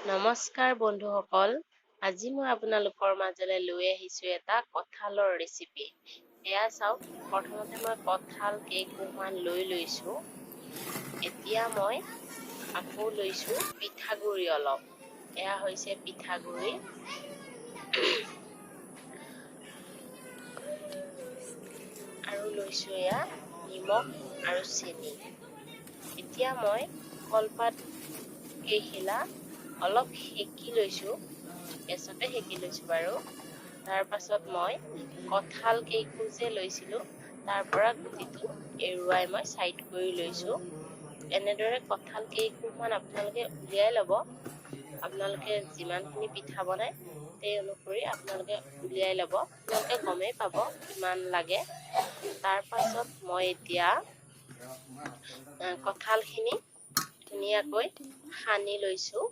নমস্কাৰ বন্ধুসকল, আজি মই আপোনালোকৰ মাজলৈ লৈ আহিছোঁ এটা কঁঠালৰ ৰেচিপি। এয়া চাওক, প্ৰথমতে মই কঁঠাল কেইকোহমান লৈ লৈছোঁ। এতিয়া মই আকৌ লৈছোঁ পিঠাগুড়ি অলপ। এয়া হৈছে পিঠাগুড়ি। আৰু লৈছোঁ এয়া নিমখ আৰু চেনি। এতিয়া মই কলপাত কেইখিলা অলপ সেকি লৈছোঁ, গেছতে সেকি লৈছোঁ বাৰু। তাৰ পাছত মই কঁঠাল কেইকো যে লৈছিলোঁ তাৰ পৰা গুটিটো এৰুৱাই মই ছাইড কৰি লৈছোঁ। এনেদৰে কঁঠাল কেইকোমান আপোনালোকে উলিয়াই ল'ব। আপোনালোকে যিমানখিনি পিঠা বনায় সেই অনুসৰি আপোনালোকে উলিয়াই ল'ব। আপোনালোকে গমেই পাব কিমান লাগে। তাৰ পাছত মই এতিয়া কঁঠালখিনি ধুনীয়াকৈ সানি লৈছোঁ।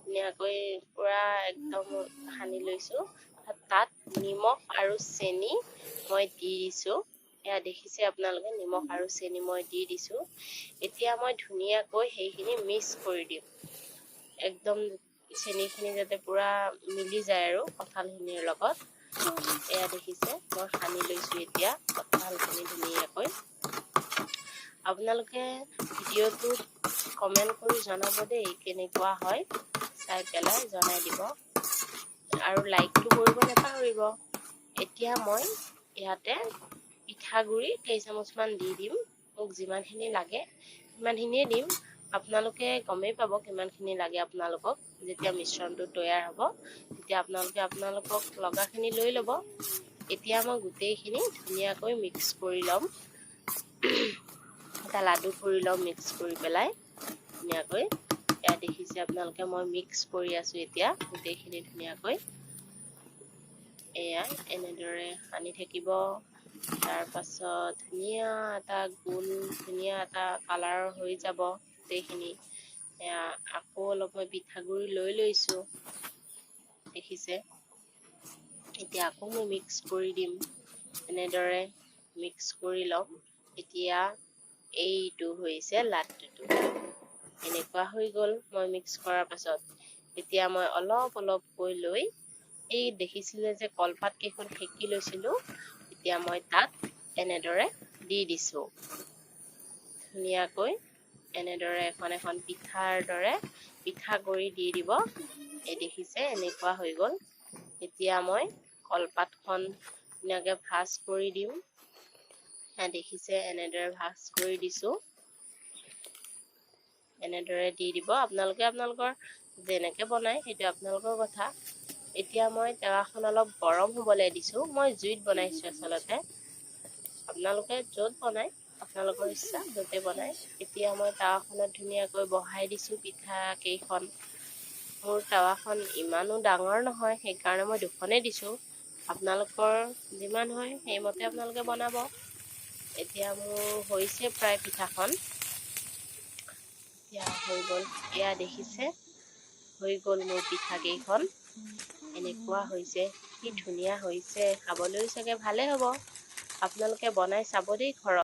ধুনীয়াকৈ পুৰা একদম সানি লৈছোঁ। তাত নিমখ আৰু চেনি মই দি দিছোঁ। এয়া দেখিছে আপোনালোকে, নিমখ আৰু চেনি মই দি দিছোঁ। এতিয়া মই ধুনীয়াকৈ সেইখিনি মিক্স কৰি দিম। একদম চেনিখিনি যাতে পুৰা মিলি যায় আৰু কঁঠালখিনিৰ লগত। এয়া দেখিছে, মই সানি লৈছোঁ এতিয়া কঁঠালখিনি ধুনীয়াকৈ। আপোনালোকে ভিডিঅ'টোত কমেণ্ট কৰি জনাব দেই, কেনেকুৱা হয়, চাই পেলাই জনাই দিব আৰু লাইকটো কৰিব নাপাহৰিব। এতিয়া মই ইয়াতে পিঠাগুড়ি কেইচামুচমান দি দিম। মোক যিমানখিনি লাগে সিমানখিনিয়ে দিম। আপোনালোকে গমেই পাব কিমানখিনি লাগে আপোনালোকক। যেতিয়া মিশ্ৰণটো তৈয়াৰ হ'ব তেতিয়া আপোনালোকে আপোনালোকক লগাখিনি লৈ ল'ব। এতিয়া মই গোটেইখিনি ধুনীয়াকৈ মিক্স কৰি ল'ম। এটা লাডু কৰি ল'ম মিক্স কৰি পেলাই ধুনীয়াকৈ। এয়া দেখিছে আপোনালোকে, মই মিক্স কৰি আছোঁ এতিয়া গোটেইখিনি ধুনীয়াকৈ। এয়া এনেদৰে সানি থাকিব। তাৰ পাছত ধুনীয়া এটা ধুনীয়া এটা কালাৰ হৈ যাব গোটেইখিনি। এয়া আকৌ অলপ মই পিঠাগুড়ি লৈ লৈছোঁ, দেখিছে। এতিয়া আকৌ মই মিক্স কৰি দিম। এনেদৰে মিক্স কৰি ল'ম। এতিয়া এইটো হৈছে লাড্ডুটো। এনেকুৱা হৈ গ'ল মই মিক্স কৰাৰ পাছত। এতিয়া মই অলপ অলপকৈ লৈ এই দেখিছিলে যে কলপাত কেইখন সেকি লৈছিলোঁ, এতিয়া মই তাত এনেদৰে দি দিছোঁ। ধুনীয়াকৈ এনেদৰে এখন এখন পিঠাৰ দৰে পিঠাগুড়ি দি দিব। এই দেখিছে, এনেকুৱা হৈ গ'ল। এতিয়া মই কলপাতখন ধুনীয়াকৈ ভাঁজ কৰি দিম। দেখিছে, এনেদৰে ভাঁজ কৰি দিছোঁ। এনেদৰে দি দিব। আপোনালোকে আপোনালোকৰ যেনেকৈ বনায় সেইটো আপোনালোকৰ কথা। এতিয়া মই টাৱাখন অলপ গৰম হ'বলৈ দিছোঁ। মই জুইত বনাইছোঁ আচলতে। আপোনালোকে য'ত বনায় আপোনালোকৰ ইচ্ছা, য'তে বনায়। এতিয়া মই টাৱাখনত ধুনীয়াকৈ বহাই দিছোঁ পিঠা কেইখন। মোৰ টাৱাখন ইমানো ডাঙৰ নহয়, সেইকাৰণে মই দুখনেই দিছোঁ। আপোনালোকৰ যিমান হয় সেইমতে আপোনালোকে বনাব। এতিয়া মোৰ হৈছে প্ৰায় পিঠাখন। এতিয়া হৈ গ'ল। এয়া দেখিছে, হৈ গ'ল মোৰ পিঠা কেইখন। এনেকুৱা হৈছে, কি ধুনীয়া হৈছে। খাবলৈও চাগে ভালেই হ'ব। আপোনালোকে বনাই চাব দেই ঘৰত।